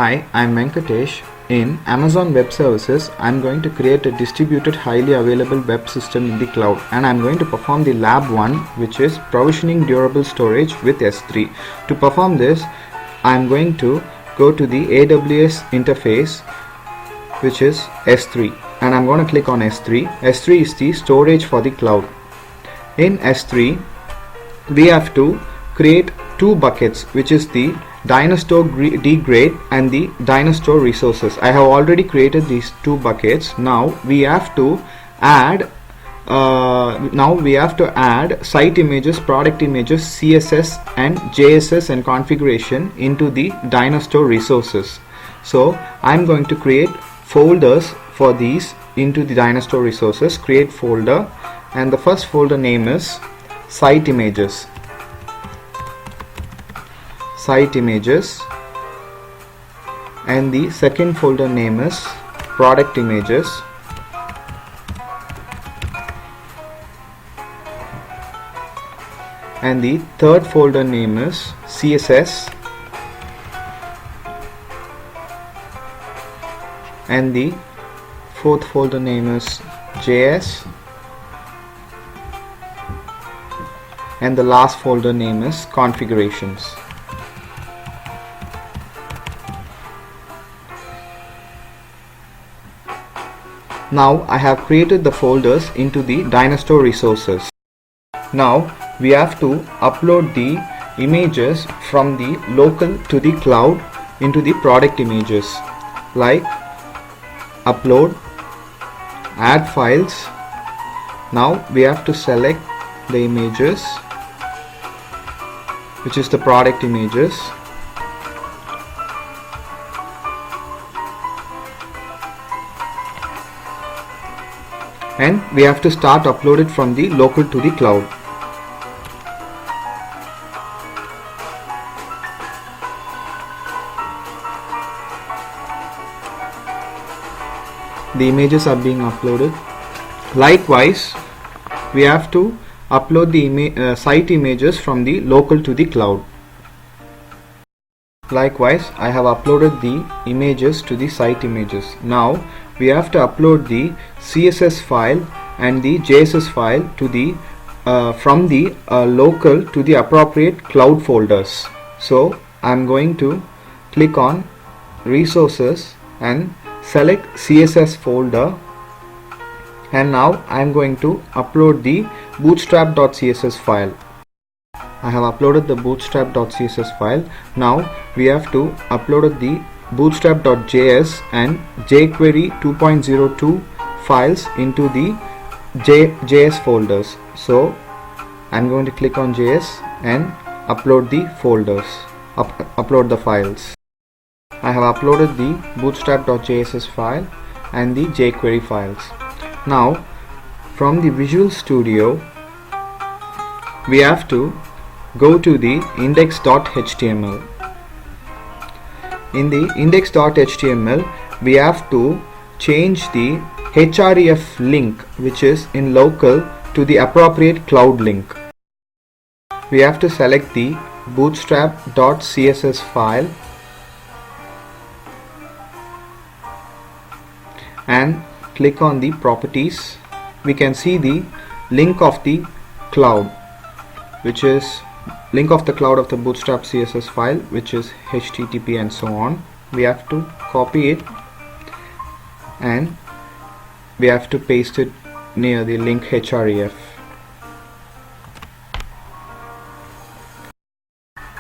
Hi, I'm Venkatesh. In Amazon Web Services, I'm going to create a distributed highly available web system in the cloud, and I'm going to perform the lab 1, which is provisioning durable storage with S3. To perform this, I'm going to go to the AWS interface, which is S3, and I'm going to click on S3. S3 is the storage for the cloud. In S3, we have to create two buckets, which is the Dynastore D grade and the Dynastore resources. I have already created these two buckets. Now we have to add site images, product images, CSS and JSS and configuration into the Dynastore resources. So I'm going to create folders for these into the Dynastore resources. Create folder, and the first folder name is site images, and the second folder name is product images, and the third folder name is CSS, and the fourth folder name is JS, and the last folder name is configurations. Now I have created the folders into the Dynastore resources. Now we have to upload the images from the local to the cloud into the product images, like upload, add files. Now we have to select the images, which is the product images, and we have to start upload it from the local to the cloud. The images are being uploaded. Likewise, we have to upload the site images from the local to the cloud. Likewise, I have uploaded the images to the site images. Now we have to upload the CSS file and the JSS file to the from the local to the appropriate cloud folders. So I'm going to click on resources and select CSS folder, and now I'm going to upload the bootstrap.css file. I have uploaded the bootstrap.css file. Now we have to upload the bootstrap.js and jQuery 2.02 files into the JS folders. So I'm going to click on JS and upload the folders, upload the files. I have uploaded the bootstrap.js file and the jQuery files. Now from the Visual Studio, we have to go to the index.html. In the index.html, we have to change the href link, which is in local, to the appropriate cloud link. We have to select the bootstrap.css file and click on the properties. We can see the link of the cloud, which is link of the cloud of the bootstrap CSS file, which is HTTP and so on. We have to copy it and we have to paste it near the link href.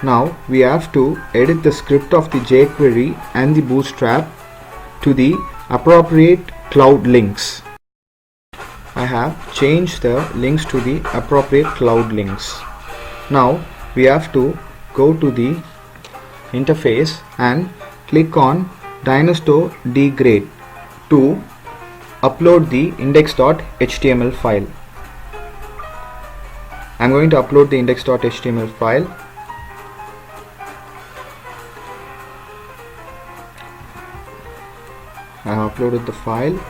Now we have to edit the script of the jQuery and the bootstrap to the appropriate cloud links. I have changed the links to the appropriate cloud links. Now we have to go to the interface and click on Dynastore D grade to upload the index.html file. I'm going to upload the index.html file. I have uploaded the file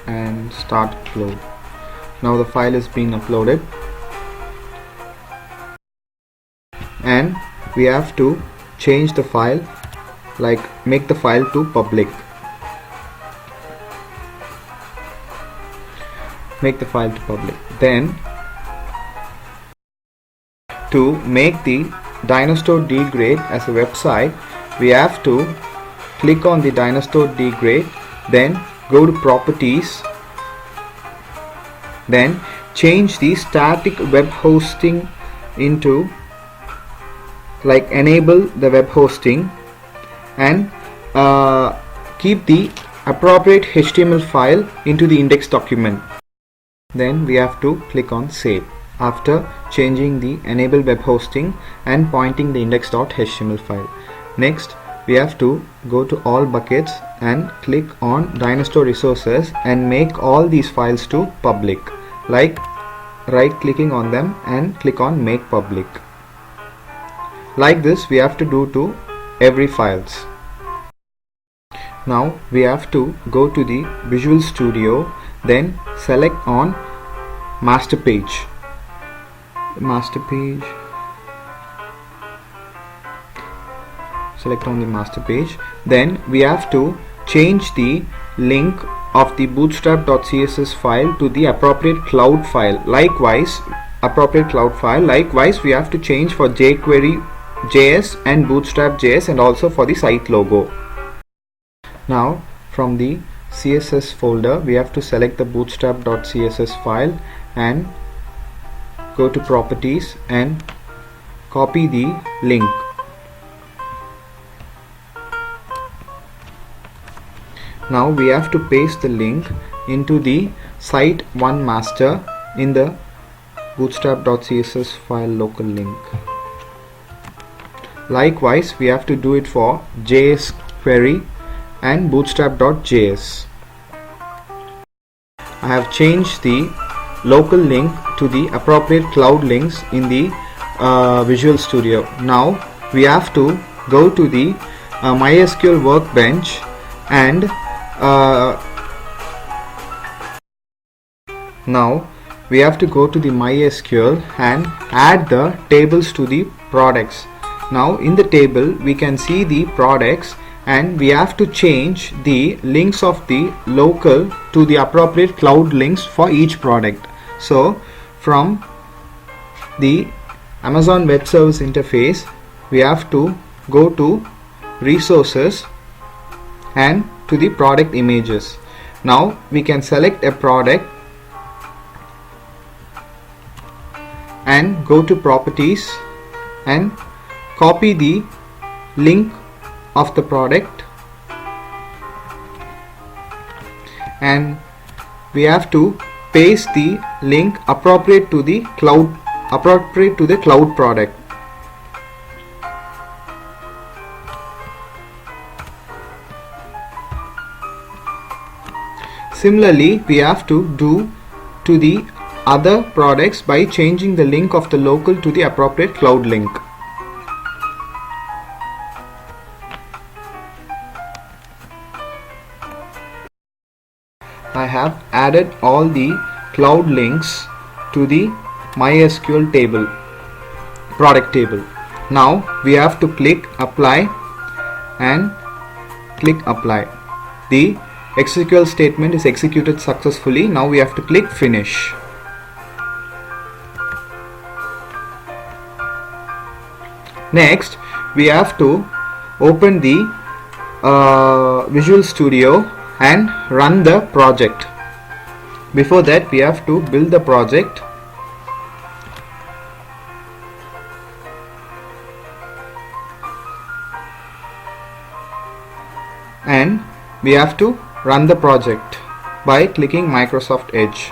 and start upload. Now the file is being uploaded, and we have to change the file like make the file to public. Make the file to public. Then to make the Dynastore degrade as a website, we have to click on the Dynastore degrade, then go to properties, then change the static web hosting into like enable the web hosting, and keep the appropriate HTML file into the index document. Then we have to click on save after changing the enable web hosting and pointing the index.html file. Next we have to go to all buckets and click on Dynastore resources and make all these files to public, like right clicking on them and click on make public. Like this we have to do to every files. Now we have to go to the Visual Studio, then select on master page. Select on the master page. Then we have to change the link of the bootstrap.css file to the appropriate cloud file. Likewise we have to change for jQuery JS and bootstrap JS, and also for the site logo. Now from the CSS folder we have to select the bootstrap.css file and go to properties and copy the link. Now we have to paste the link into the site1 master in the bootstrap.css file local link. Likewise we have to do it for JS query and bootstrap.js. I have changed the local link to the appropriate cloud links in the Visual Studio. Now we have to go to the MySQL workbench and now we have to go to the MySQL and add the tables to the products. Now in the table we can see the products, and we have to change the links of the local to the appropriate cloud links for each product. So from the Amazon Web Service interface we have to go to resources and to the product images. Now we can select a product and go to properties and copy the link of the product, and we have to paste the link appropriate to the cloud product. Similarly we have to do to the other products by changing the link of the local to the appropriate cloud link. I have added all the cloud links to the MySQL table, product table. Now we have to click apply and click apply. The SQL statement is executed successfully. Now we have to click finish. Next we have to open the Visual Studio and run the project. Before that we have to build the project. And we have to run the project by clicking Microsoft Edge.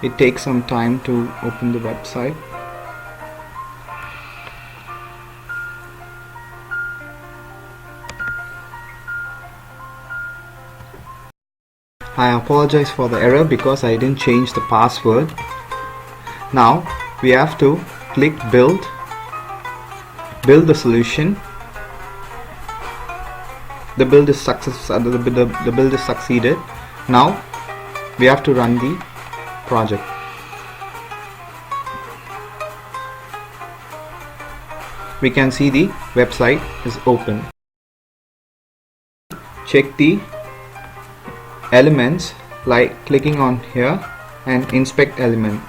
It takes some time to open the website. I apologize for the error because I didn't change the password. Now we have to click build the solution. The build is successful. The build is succeeded. Now we have to run the project. We can see the website is open. Check the elements like clicking on here and inspect element.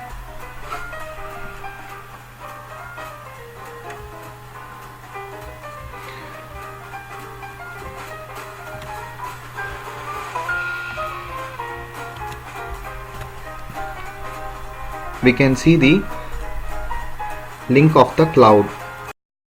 We can see the link of the cloud.